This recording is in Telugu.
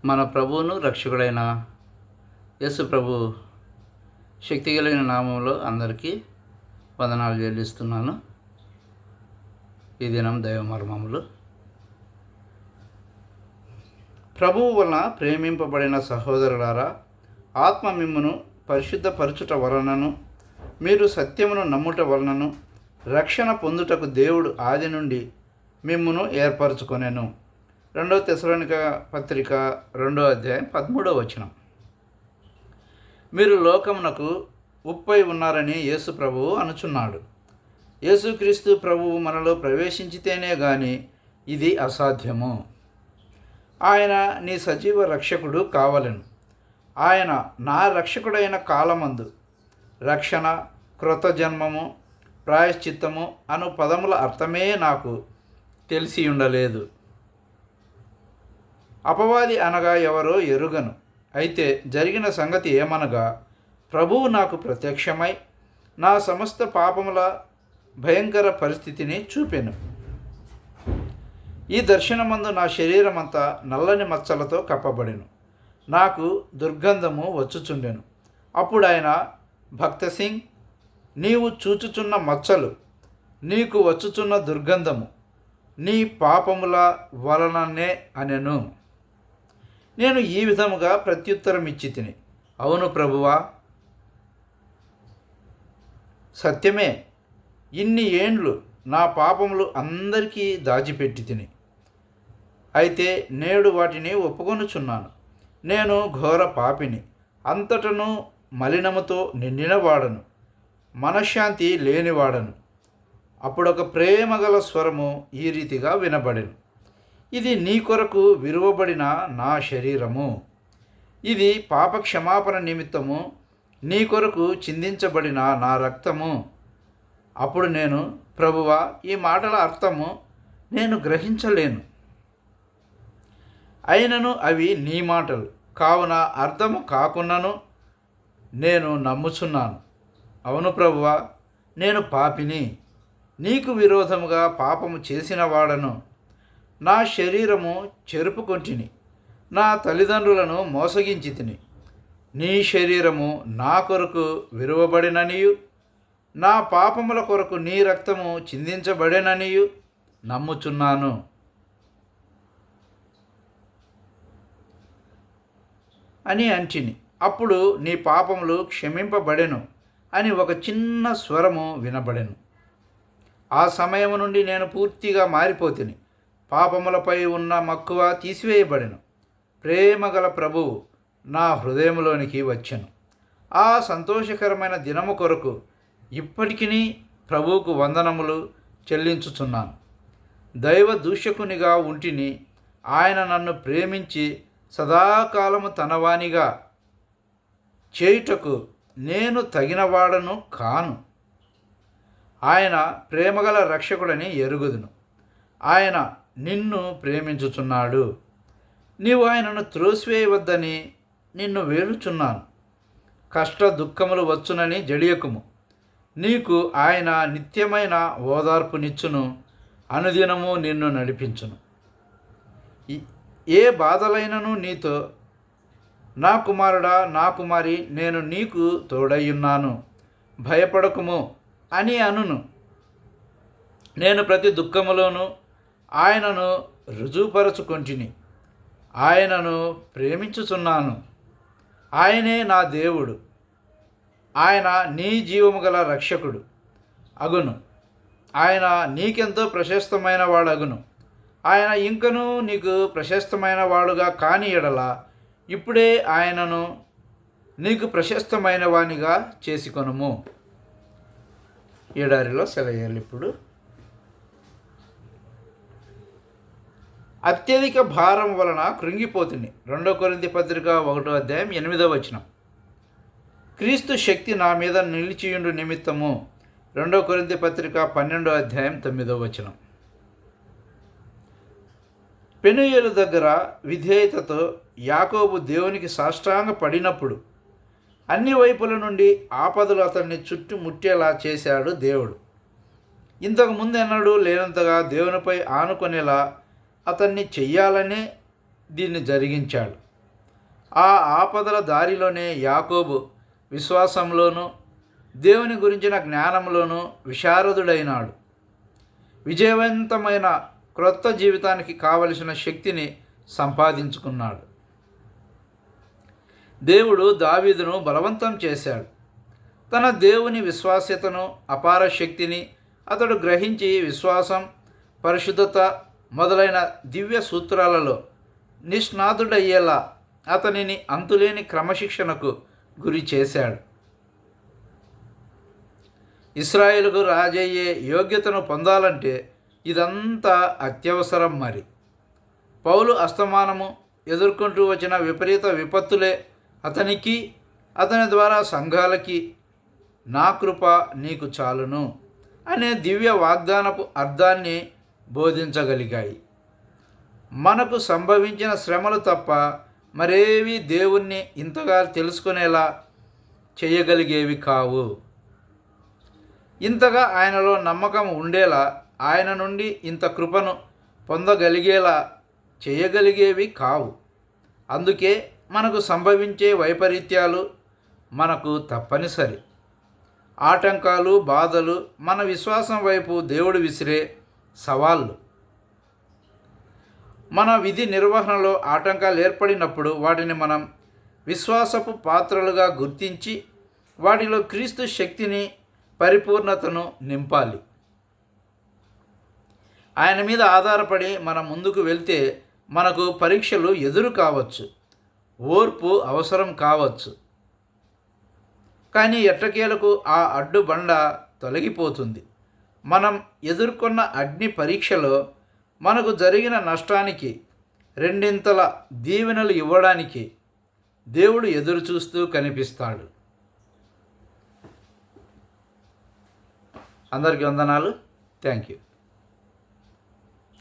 మన ప్రభువును రక్షకుడైన యేసు ప్రభు శక్తి కలిగిన నామంలో అందరికీ వందనాలు చెల్లిస్తున్నాను. ఈ దినం దైవ మర్మములు. ప్రభువు వలన ప్రేమింపబడిన సహోదరులారా, ఆత్మ మిమ్మును పరిశుద్ధపరచుట వలనను మీరు సత్యమును నమ్ముట వలనను రక్షణ పొందుటకు దేవుడు ఆది నుండి మిమ్మును ఏర్పరచుకొనెను. 2 తెస్సలోనిక పత్రిక 2వ అధ్యాయం 13వ వచనం. మీరు లోకమునకు ఉప్పై ఉన్నారని యేసు ప్రభువు అనుచున్నాడు. యేసుక్రీస్తు ప్రభువు మనలో ప్రవేశించితేనే గాని ఇది అసాధ్యము. ఆయన నీ సజీవ రక్షకుడు కావలెను. ఆయన నా రక్షకుడైన కాలమందు రక్షణ, క్రొత్త జన్మము, ప్రాయశ్చిత్తము అను పదముల అర్థమే నాకు తెలిసి ఉండలేదు. అపవాది అనగా ఎవరో ఎరుగను. అయితే జరిగిన సంగతి ఏమనగా, ప్రభువు నాకు ప్రత్యక్షమై నా సమస్త పాపముల భయంకర పరిస్థితిని చూపెను. ఈ దర్శనమందు నా శరీరమంతా నల్లని మచ్చలతో కప్పబడెను. నాకు దుర్గంధము వచ్చుచుండెను. అప్పుడు ఆయన, భక్తసింగ్, నీవు చూచుచున్న మచ్చలు, నీకు వచ్చుచున్న దుర్గంధము నీ పాపముల వలననే అనెను. నేను ఈ విధముగా ప్రత్యుత్తరం ఇచ్చి తిని, అవును ప్రభువా, సత్యమే. ఇన్ని ఏండ్లు నా పాపములు అందరికీ దాచిపెట్టి తిని, అయితే నేడు వాటిని ఒప్పుకొనుచున్నాను. నేను ఘోర పాపిని, అంతటను మలినముతో నిండినవాడను, మనశ్శాంతి లేనివాడను. అప్పుడొక ప్రేమగల స్వరము ఈ రీతిగా వినబడెను, ఇది నీ కొరకు విరువబడిన నా శరీరము, ఇది పాప క్షమాపణ నిమిత్తము నీ కొరకు చిందించబడిన నా రక్తము. అప్పుడు నేను, ప్రభువా, ఈ మాటల అర్థము నేను గ్రహించలేను. అయినను అవి నీ మాటలు కావున అర్థము కాకున్నను నేను నమ్ముచున్నాను. అవును ప్రభువా, నేను పాపిని, నీకు విరోధముగా పాపము చేసిన వాడను. నా శరీరము చెరుపుకొంటిని, నా తల్లిదండ్రులను మోసగించి తిని. నీ శరీరము నా కొరకు విరువబడిననియు నా పాపముల కొరకు నీ రక్తము చిందించబడెననియు నమ్ముచున్నాను. అని అంటిని. అప్పుడు నీ పాపములు క్షమింపబడెను అని ఒక చిన్న స్వరము వినబడెను. ఆ సమయము నుండి నేను పూర్తిగా మారిపోతిని. పాపములపై ఉన్న మక్కువ తీసివేయబడెను. ప్రేమగల ప్రభువు నా హృదయంలోనికి వచ్చెను. ఆ సంతోషకరమైన దినము కొరకు ఇప్పటికీ ప్రభువుకు వందనములు చెల్లించుచున్నాను. దైవ దూషకునిగా ఉంటిని. ఆయన నన్ను ప్రేమించి సదాకాలము తనవానిగా చేయుటకు నేను తగినవాడను కాను. ఆయన ప్రేమగల రక్షకుడని ఎరుగుదును. ఆయన నిన్ను ప్రేమించుచున్నాడు. నీవు ఆయనను త్రోసివేయవద్దని నిన్ను వేడుచున్నాను. కష్ట దుఃఖములు వచ్చునని జడియకుము. నీకు ఆయన నిత్యమైన ఓదార్పునిచ్చును, అనుదినము నిన్ను నడిపించును. ఏ బాధలైనను నీతో, నా కుమారుడా, నా కుమారి, నేను నీకు తోడయ్యున్నాను, భయపడకుము అని అనును. నేను ప్రతి దుఃఖములోనూ ఆయనను రుజువుపరచుకొంటిని. ఆయనను ప్రేమించుచున్నాను. ఆయనే నా దేవుడు. ఆయన నీ జీవము గల రక్షకుడు అగును. ఆయన నీకెంతో ప్రశస్తమైన వాడగును. ఆయన ఇంకనూ నీకు ప్రశస్తమైన వాడుగా కాని ఎడల ఇప్పుడే ఆయనను నీకు ప్రశస్తమైన వానిగా చేసుకొనుము. ఎడారిలో సెలయేళ్ళు. ఇప్పుడు అత్యధిక భారం వలన కృంగిపోతుంది. 2 కొరింథీ పత్రిక 1వ అధ్యాయం 8వ వచనం. క్రీస్తు శక్తి నా మీద నిలిచియుండు నిమిత్తము 2 కొరింథీ పత్రిక 12వ అధ్యాయం 9వ వచనం. పెనూయేలు దగ్గర విధేయతతో యాకోబు దేవునికి సాష్టాంగ పడినప్పుడు అన్ని వైపుల నుండి ఆపదలు అతన్ని చుట్టుముట్టేలా చేశాడు దేవుడు. ఇంతకు ముందెన్నడూ లేనంతగా దేవునిపై ఆనుకునేలా అతన్ని చెయ్యాలనే దీన్ని జరిగించాడు. ఆ ఆపదల దారిలోనే యాకోబు విశ్వాసంలోనూ దేవుని గురించిన జ్ఞానంలోనూ విశారదుడైనాడు. విజయవంతమైన క్రొత్త జీవితానికి కావలసిన శక్తిని సంపాదించుకున్నాడు. దేవుడు దావీదును బలవంతం చేశాడు. తన దేవుని విశ్వాస్యతను, అపార శక్తిని అతడు గ్రహించి విశ్వాసం, పరిశుద్ధత మొదలైన దివ్య సూత్రాలలో నిష్ణాతుడయ్యేలా అతనిని అంతులేని క్రమశిక్షణకు గురి చేశాడు. ఇశ్రాయేలుకు రాజయ్యే యోగ్యతను పొందాలంటే ఇదంతా అత్యవసరం. మరి పౌలు అస్తమానము ఎదుర్కొంటూ వచ్చిన విపరీత విపత్తులే అతనికి, అతని ద్వారా సంఘాలకి నా కృప నీకు చాలును అనే దివ్య వాగ్దానపు అర్థాన్ని బోధించగలిగాయి. మనకు సంభవించిన శ్రమలు తప్ప మరేవి దేవుణ్ణి ఇంతగా తెలుసుకునేలా చేయగలిగేవి కావు. ఇంతగా ఆయనలో నమ్మకం ఉండేలా, ఆయన నుండి ఇంత కృపను పొందగలిగేలా చేయగలిగేవి కావు. అందుకే మనకు సంభవించే వైపరీత్యాలు మనకు తప్పనిసరి. ఆటంకాలు, బాధలు మన విశ్వాసం వైపు దేవుడు విసిరే సవాళ్ళు. మన విధి నిర్వహణలో ఆటంకాలు ఏర్పడినప్పుడు వాటిని మనం విశ్వాసపు పాత్రలుగా గుర్తించి వాటిలో క్రీస్తు శక్తిని, పరిపూర్ణతను నింపాలి. ఆయన మీద ఆధారపడి మనం ముందుకు వెళ్తే మనకు పరీక్షలు ఎదురు కావచ్చు, ఓర్పు అవసరం కావచ్చు. కానీ ఎట్టకేలకు ఆ అడ్డు బండ తొలగిపోతుంది. మనం ఎదుర్కొన్న అగ్ని పరీక్షలో మనకు జరిగిన నష్టానికి రెండింతల దీవెనలు ఇవ్వడానికి దేవుడు ఎదురు చూస్తూ కనిపిస్తాడు. అందరికీ వందనాలు. Thank you.